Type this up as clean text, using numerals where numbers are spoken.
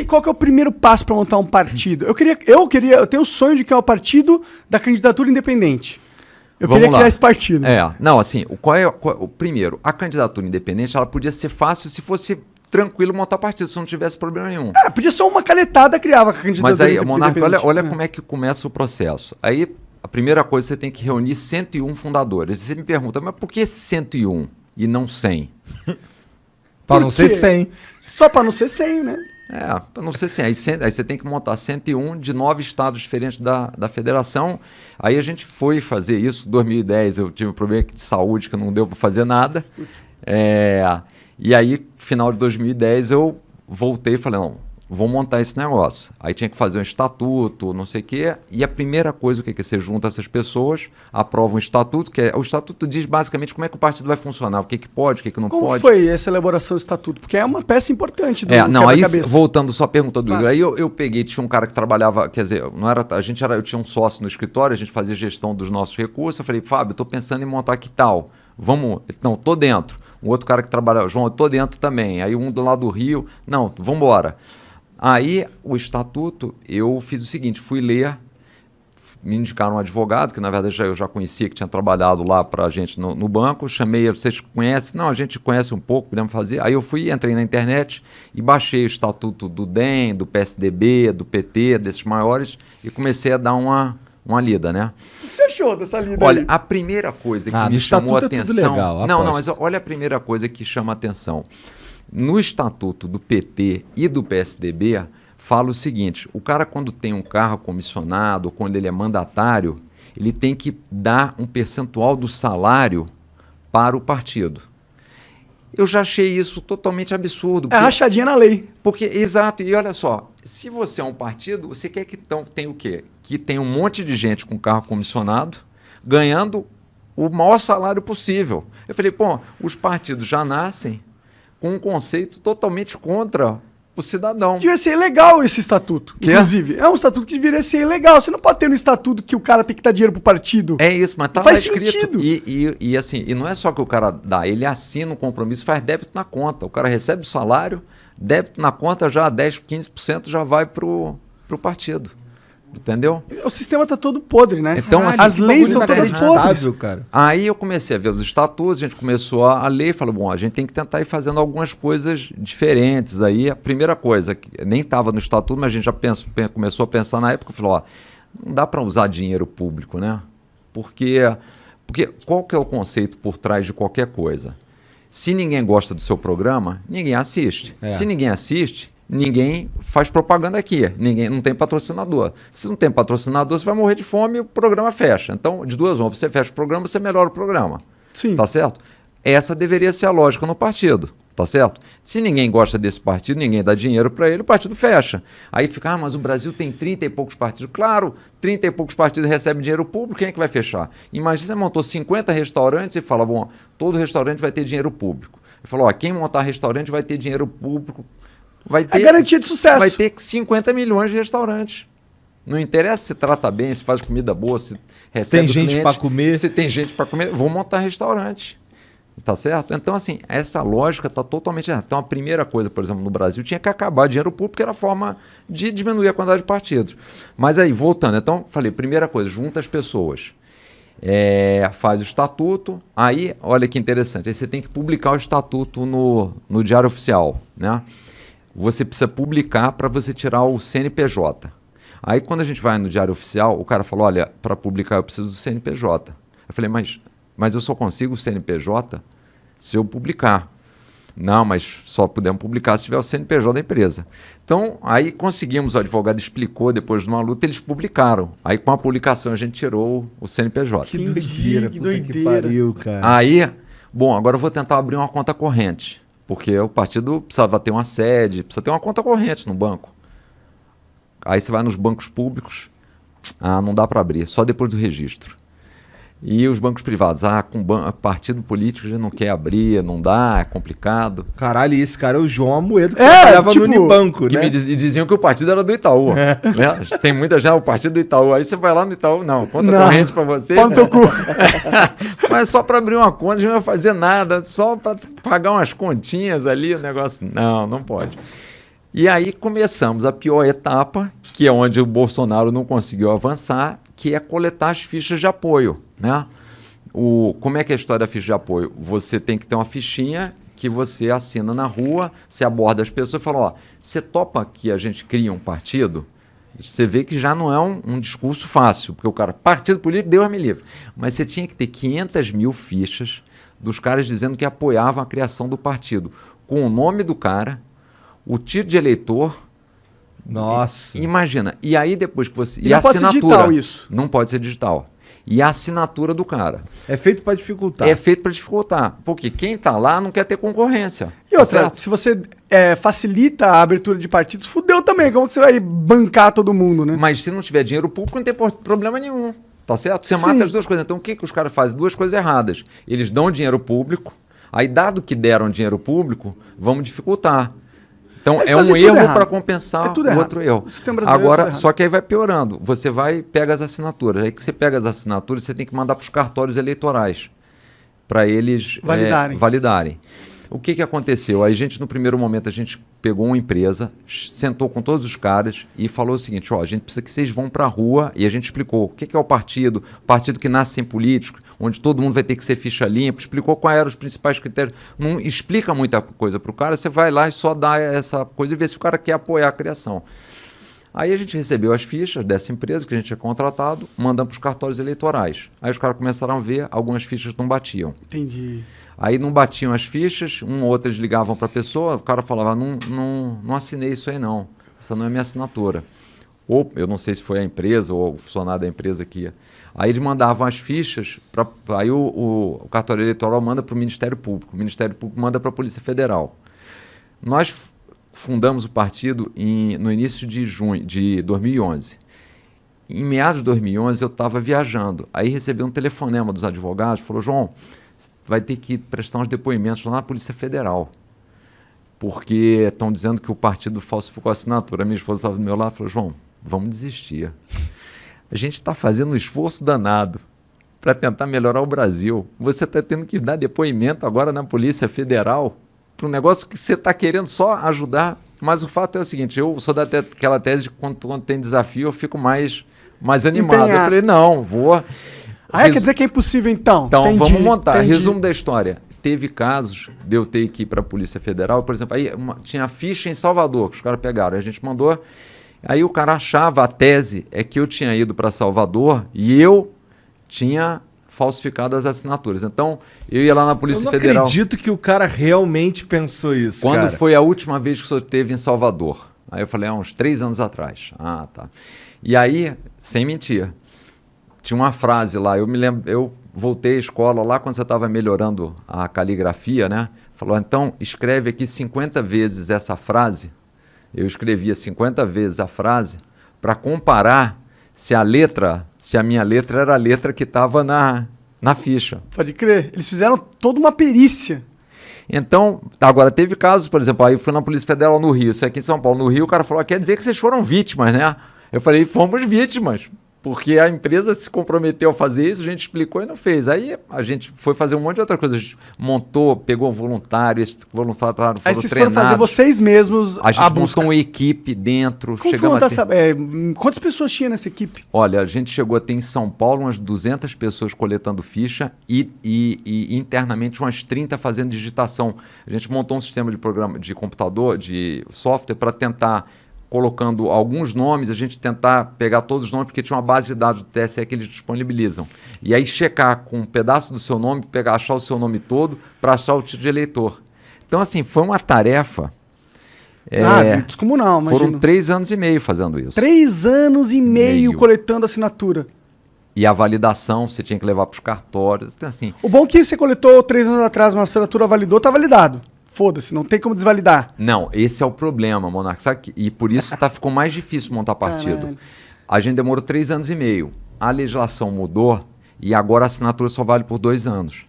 qual que é o primeiro passo para montar um partido? Eu tenho o sonho de criar o partido da candidatura independente. Eu queria criar esse partido. Não, assim, o primeiro, a candidatura independente, ela podia ser fácil se fosse tranquilo montar partido, se não tivesse problema nenhum. Podia ser uma canetada criava a candidatura Mas aí, Monarca, olha como é que começa o processo. Aí, a primeira coisa, você tem que reunir 101 fundadores. Você me pergunta, mas por que 101 e não 100? Para não ser 100. Só para não ser 100, né? Para não ser 100. Aí você tem que montar 101 de 9 estados diferentes da federação. Aí a gente foi fazer isso. Em 2010 eu tive um problema de saúde que não deu para fazer nada. E aí, final de 2010, eu voltei e falei, não, vou montar esse negócio. Aí tinha que fazer um estatuto, não sei o quê. E a primeira coisa, o que é que você junta essas pessoas, aprova um estatuto, o estatuto diz basicamente como é que o partido vai funcionar, o que pode, o que não pode. Como foi essa elaboração do estatuto? Porque é uma peça importante do aí voltando só à pergunta do Igor, aí eu peguei, tinha um cara que trabalhava, quer dizer, eu tinha um sócio no escritório, a gente fazia gestão dos nossos recursos, eu falei, Fábio, estou pensando em montar que tal? Vamos, não, tô dentro. Um outro cara que trabalha, João, eu tô dentro também. Aí um do lado do Rio, não, vamos embora. Aí o estatuto, eu fiz o seguinte, fui ler, me indicaram um advogado, que na verdade eu já conhecia, que tinha trabalhado lá para a gente no banco, chamei, vocês conhecem? Não, a gente conhece um pouco, podemos fazer. Aí eu entrei na internet e baixei o estatuto do DEM, do PSDB, do PT, desses maiores, e comecei a dar uma lida, né? O que você achou dessa lida? Olha, a primeira coisa que me chamou a atenção... Tudo legal, não, mas olha a primeira coisa que chama a atenção. No estatuto do PT e do PSDB, fala o seguinte, o cara quando tem um cargo comissionado, ou quando ele é mandatário, ele tem que dar um percentual do salário para o partido. Eu já achei isso totalmente absurdo. É rachadinha na lei. Exato, e olha só, se você é um partido, você quer que tenha o quê? Que tenha um monte de gente com carro comissionado, ganhando o maior salário possível. Eu falei, os partidos já nascem com um conceito totalmente contra o cidadão. Devia ser ilegal esse estatuto, inclusive. É um estatuto que deveria ser ilegal. Você não pode ter um estatuto que o cara tem que dar dinheiro pro partido. É isso, mas tá lá escrito. Sentido. E assim, e não é só que o cara dá, ele assina um compromisso, faz débito na conta. O cara recebe o salário, débito na conta já 10%, 15% já vai pro partido. Entendeu? O sistema tá todo podre, né? Então, as leis são todas podres. Cara. Aí eu comecei a ver os estatutos, a gente começou a ler e falou, a gente tem que tentar ir fazendo algumas coisas diferentes. Aí a primeira coisa, que nem estava no estatuto, mas a gente já começou a pensar na época, falou, não dá para usar dinheiro público, né? Porque qual que é o conceito por trás de qualquer coisa? Se ninguém gosta do seu programa, ninguém assiste. Se ninguém assiste, ninguém faz propaganda aqui, não tem patrocinador. Se não tem patrocinador, você vai morrer de fome e o programa fecha. Então, de duas uma, você fecha o programa, você melhora o programa. Sim. Tá certo? Essa deveria ser a lógica no partido. Tá certo? Se ninguém gosta desse partido, ninguém dá dinheiro para ele, o partido fecha. Aí fica, mas o Brasil tem 30 e poucos partidos. Claro, 30 e poucos partidos recebem dinheiro público, quem é que vai fechar? Imagina você montou 50 restaurantes e fala, todo restaurante vai ter dinheiro público. Ele falou, quem montar restaurante vai ter dinheiro público. Vai ter, garantia de sucesso. Vai ter 50 milhões de restaurantes. Não interessa se trata bem, se faz comida boa, se recebe tem gente para comer. Se tem gente para comer, vou montar restaurante. Tá certo? Então, assim, essa lógica está totalmente errada. Então, a primeira coisa, por exemplo, no Brasil, tinha que acabar dinheiro público, era a forma de diminuir a quantidade de partidos. Mas aí, voltando, então, falei, primeira coisa, junta as pessoas. Faz o estatuto, aí, olha que interessante, aí você tem que publicar o estatuto no Diário Oficial, né? Você precisa publicar para você tirar o CNPJ. Aí, quando a gente vai no Diário Oficial, o cara falou, olha, para publicar eu preciso do CNPJ. Eu falei, mas eu só consigo o CNPJ se eu publicar. Não, mas só podemos publicar se tiver o CNPJ da empresa. Então, aí conseguimos, o advogado explicou, depois de uma luta, eles publicaram. Aí, com a publicação, a gente tirou o CNPJ. Que doideira, que doideira. Que pariu, cara. Aí, agora eu vou tentar abrir uma conta corrente. Porque o partido precisava ter uma sede, precisa ter uma conta corrente no banco. Aí você vai nos bancos públicos, não dá para abrir, só depois do registro. E os bancos privados, com partido político já não quer abrir, não dá, é complicado. Caralho, esse cara é o João Amoedo, que trabalhava no Unibanco, né? E diziam que o partido era do Itaú. Né? Tem muita já, o partido do Itaú. Aí você vai lá no Itaú, conta corrente para você. Pau no teu cu. Mas só para abrir uma conta, a gente não vai fazer nada, só para pagar umas continhas ali, o negócio. Não pode. E aí começamos a pior etapa, que é onde o Bolsonaro não conseguiu avançar, que é coletar as fichas de apoio, né? Como é que é a história da ficha de apoio? Você tem que ter uma fichinha que você assina na rua, você aborda as pessoas e fala, ó, você topa que a gente cria um partido? Você vê que já não é um discurso fácil, porque o cara, partido político, Deus me livre. Mas você tinha que ter 500 mil fichas dos caras dizendo que apoiavam a criação do partido, com o nome do cara, o título de eleitor. Nossa. Imagina. E aí depois que você... E não pode ser digital isso. Não pode ser digital. E a assinatura do cara. É feito para dificultar. É feito para dificultar. Porque quem está lá não quer ter conconcorrência. E outra, se você facilita a abertura de partidos, fudeu também. Como que você vai bancar todo mundo, né? Mas se não tiver dinheiro público, não tem problema nenhum. Tá certo? Você mata as duas coisas. Então o que os caras fazem? Duas coisas erradas. Eles dão dinheiro público. Aí, dado que deram dinheiro público, vamos dificultar. Então, é um erro para compensar o outro erro. Agora, só que aí vai piorando. Você pega as assinaturas. Aí que você pega as assinaturas, você tem que mandar para os cartórios eleitorais para eles validarem. O que aconteceu? Aí, no primeiro momento, a gente pegou uma empresa, sentou com todos os caras e falou o seguinte, ó, a gente precisa que vocês vão para a rua, e a gente explicou o que é o partido que nasce sem políticos, onde todo mundo vai ter que ser ficha limpa, explicou quais eram os principais critérios. Não explica muita coisa para o cara, você vai lá e só dá essa coisa e vê se o cara quer apoiar a criação. Aí a gente recebeu as fichas dessa empresa que a gente tinha contratado, mandamos para os cartórios eleitorais. Aí os caras começaram a ver, algumas fichas não batiam. Entendi. Aí não batiam as fichas, ou outra eles ligavam para a pessoa, o cara falava, não assinei isso aí não, essa não é minha assinatura. Ou, eu não sei se foi a empresa ou o funcionário da empresa que ia. Aí eles mandavam as fichas, aí o cartório eleitoral manda para o Ministério Público manda para a Polícia Federal. Nós fundamos o partido no início de junho de 2011. Em meados de 2011 eu estava viajando, aí recebi um telefonema dos advogados, falou, João, vai ter que prestar uns depoimentos lá na Polícia Federal, porque estão dizendo que o partido falsificou a assinatura. A minha esposa estava do meu lado e falou, João, vamos desistir. A gente está fazendo um esforço danado para tentar melhorar o Brasil. Você está tendo que dar depoimento agora na Polícia Federal para um negócio que você está querendo só ajudar. Mas o fato é o seguinte, eu sou daquela tese de que quando tem desafio eu fico mais animado. Eu falei, não, vou... quer dizer que é impossível então? Então, vamos montar. Resumo da história. Teve casos de eu ter que ir para a Polícia Federal, por exemplo, aí tinha ficha em Salvador, que os caras pegaram, a gente mandou, aí o cara achava, a tese é que eu tinha ido para Salvador e eu tinha falsificado as assinaturas. Então, eu ia lá na Polícia Federal. Eu não acredito que o cara realmente pensou isso, Quando foi a última vez que o senhor esteve em Salvador? Aí eu falei, uns 3 anos atrás. Ah, tá. E aí, sem mentir, tinha uma frase lá, eu me lembro, eu voltei à escola lá quando você estava melhorando a caligrafia, né? Falou, então, escreve aqui 50 vezes essa frase. Eu escrevia 50 vezes a frase para comparar se a minha letra era a letra que estava na ficha. Pode crer. Eles fizeram toda uma perícia. Então, agora teve casos, por exemplo, aí eu fui na Polícia Federal no Rio, isso aqui em São Paulo. No Rio o cara falou, quer dizer que vocês foram vítimas, né? Eu falei, fomos vítimas. Porque a empresa se comprometeu a fazer isso, a gente explicou e não fez. Aí a gente foi fazer um monte de outra coisa. A gente montou, pegou um voluntário, esse voluntário foram treinados. Aí vocês foram fazer vocês mesmos a gente montou uma equipe dentro. Como foi montar quantas pessoas tinha nessa equipe? Olha, a gente chegou a ter em São Paulo umas 200 pessoas coletando ficha e internamente umas 30 fazendo digitação. A gente montou um sistema de programa de computador, de software, para tentar... colocando alguns nomes, a gente tentar pegar todos os nomes, porque tinha uma base de dados do TSE que eles disponibilizam. E aí checar com um pedaço do seu nome, achar o seu nome todo, para achar o título de eleitor. Então, assim, foi uma tarefa... descomunal, imagino. Foram 3 anos e meio fazendo isso. 3 anos e meio coletando assinatura. E a validação você tinha que levar para os cartórios. Então, assim, o bom é que você coletou 3 anos atrás, uma assinatura validou, está validado. Foda-se, não tem como desvalidar. Não, esse é o problema, Monark. Sabe? E por isso ficou mais difícil montar partido. Caralho. A gente demorou 3 anos e meio. A legislação mudou e agora a assinatura só vale por 2 anos.